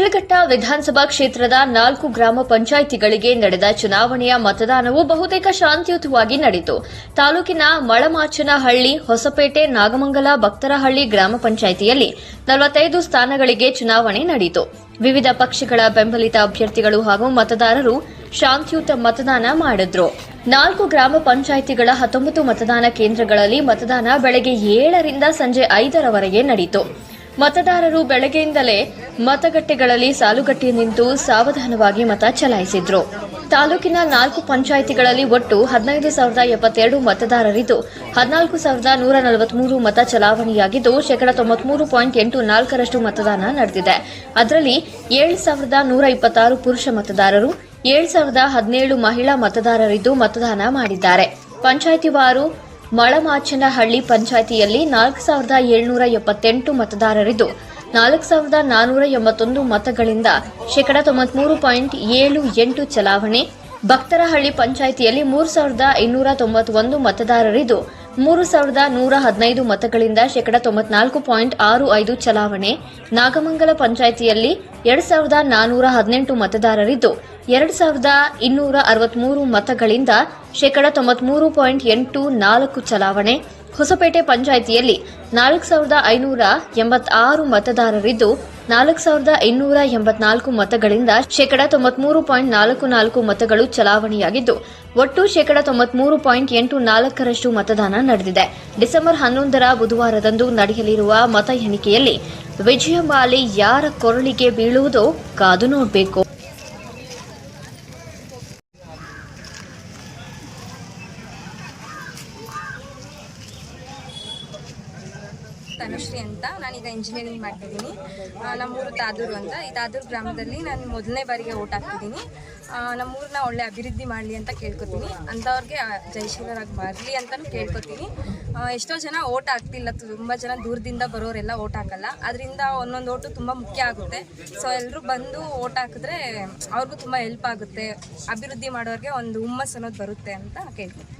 ಶಿಡ್ಲಘಟ್ಟ ವಿಧಾನಸಭಾ ಕ್ಷೇತ್ರದ 4 ಗ್ರಾಮ ಪಂಚಾಯಿತಿಗಳಿಗೆ ನಡೆದ ಚುನಾವಣೆಯ ಮತದಾನವು ಬಹುತೇಕ ಶಾಂತಿಯುತವಾಗಿ ನಡೆಯಿತು. ತಾಲೂಕಿನ ಮಳಮಾಚನಹಳ್ಳಿ, ಹೊಸಪೇಟೆ, ನಾಗಮಂಗಲ, ಭಕ್ತರಹಳ್ಳಿ ಗ್ರಾಮ ಪಂಚಾಯಿತಿಯಲ್ಲಿ 45 ಸ್ಥಾನಗಳಿಗೆ ಚುನಾವಣೆ ನಡೆಯಿತು. ವಿವಿಧ ಪಕ್ಷಗಳ ಬೆಂಬಲಿತ ಅಭ್ಯರ್ಥಿಗಳು ಹಾಗೂ ಮತದಾರರು ಶಾಂತಿಯುತ ಮತದಾನ ಮಾಡಿದ್ರು. 4 ಗ್ರಾಮ ಪಂಚಾಯಿತಿಗಳ 19 ಮತದಾನ ಕೇಂದ್ರಗಳಲ್ಲಿ ಮತದಾನ ಬೆಳಗ್ಗೆ 7 ರಿಂದ ಸಂಜೆ 5 ರವರೆಗೆ ನಡೆಯಿತು. ಮತದಾರರು ಬೆಳಗ್ಗೆಯಿಂದಲೇ ಮತಗಟ್ಟೆಗಳಲ್ಲಿ ಸಾಲುಗಟ್ಟಿ ನಿಂತು ಸಾವಧಾನವಾಗಿ ಮತ ಚಲಾಯಿಸಿದ್ರು. ತಾಲೂಕಿನ 4 ಪಂಚಾಯಿತಿಗಳಲ್ಲಿ ಒಟ್ಟು 15,072 ಮತದಾರರಿದ್ದು 14,143 ಮತ ಚಲಾವಣೆಯಾಗಿದ್ದು 93.84% ಮತದಾನ ನಡೆದಿದೆ. ಅದರಲ್ಲಿ 7,126 ಪುರುಷ ಮತದಾರರು, 7,017 ಮಹಿಳಾ ಮತದಾರರಿದ್ದು ಮತದಾನ ಮಾಡಿದ್ದಾರೆ. ಪಂಚಾಯಿತಿವಾರು ಮಳಮಾಚನಹಳ್ಳಿ ಪಂಚಾಯಿತಿಯಲ್ಲಿ 4,778 ಮತದಾರರಿದ್ದು 4,481 ಮತಗಳಿಂದ 93.78% ಚಲಾವಣೆ. ಭಕ್ತರಹಳ್ಳಿ ಪಂಚಾಯಿತಿಯಲ್ಲಿ 3,291 ಮತದಾರರಿದ್ದು 3,115 ಮತಗಳಿಂದ 94.65% ಚಲಾವಣೆ. ನಾಗಮಂಗಲ ಪಂಚಾಯಿತಿಯಲ್ಲಿ 2,418 ಮತದಾರರಿದ್ದು 2,263 ಮತಗಳಿಂದ 93.84% ಚಲಾವಣೆ. ಹೊಸಪೇಟೆ ಪಂಚಾಯಿತಿಯಲ್ಲಿ 4,586 ಮತದಾರರಿದ್ದು 4,284 ಮತಗಳಿಂದ 93.44% ಮತಗಳು ಚಲಾವಣೆಯಾಗಿದ್ದು ಒಟ್ಟು 93.84% ಮತದಾನ ನಡೆದಿದೆ. ಡಿಸೆಂಬರ್ 11ರ ಬುಧವಾರದಂದು ನಡೆಯಲಿರುವ ಮತ ಎಣಿಕೆಯಲ್ಲಿ ವಿಜಯಮಾಲೆ ಯಾರ ಕೊರಳಿಗೆ ಬೀಳುವುದೋ ಕಾದು ನೋಡಬೇಕು. ತನುಶ್ರೀ ಅಂತ, ನಾನೀಗ ಇಂಜಿನಿಯರಿಂಗ್ ಮಾಡ್ತಿದ್ದೀನಿ. ನಮ್ಮೂರು ತಾದೂರು ಅಂತ. ಈ ತಾದೂರು ಗ್ರಾಮದಲ್ಲಿ ನಾನು ಮೊದಲನೇ ಬಾರಿಗೆ ಓಟ್ ಹಾಕ್ತಿದ್ದೀನಿ. ನಮ್ಮೂರನ್ನ ಒಳ್ಳೆ ಅಭಿವೃದ್ಧಿ ಮಾಡಲಿ ಅಂತ ಕೇಳ್ಕೊತೀನಿ. ಅಂಥವ್ರಿಗೆ ಜಯಶೀಲರಾಗಿ ಬರಲಿ ಅಂತಲೂ ಕೇಳ್ಕೊತೀನಿ. ಎಷ್ಟೋ ಜನ ಓಟ್ ಹಾಕ್ತಿಲ್ಲ, ತುಂಬ ಜನ ದೂರದಿಂದ ಬರೋರೆಲ್ಲ ಓಟ್ ಹಾಕಲ್ಲ. ಅದರಿಂದ ಒಂದೊಂದು ಓಟು ತುಂಬ ಮುಖ್ಯ ಆಗುತ್ತೆ. ಸೊ ಎಲ್ಲರೂ ಬಂದು ಓಟ್ ಹಾಕಿದ್ರೆ ಅವ್ರಿಗೂ ತುಂಬ ಹೆಲ್ಪ್ ಆಗುತ್ತೆ. ಅಭಿವೃದ್ಧಿ ಮಾಡೋರಿಗೆ ಒಂದು ಹುಮ್ಮಸ್ಸು ಅನ್ನೋದು ಬರುತ್ತೆ ಅಂತ ಕೇಳ್ಕೊತೀನಿ.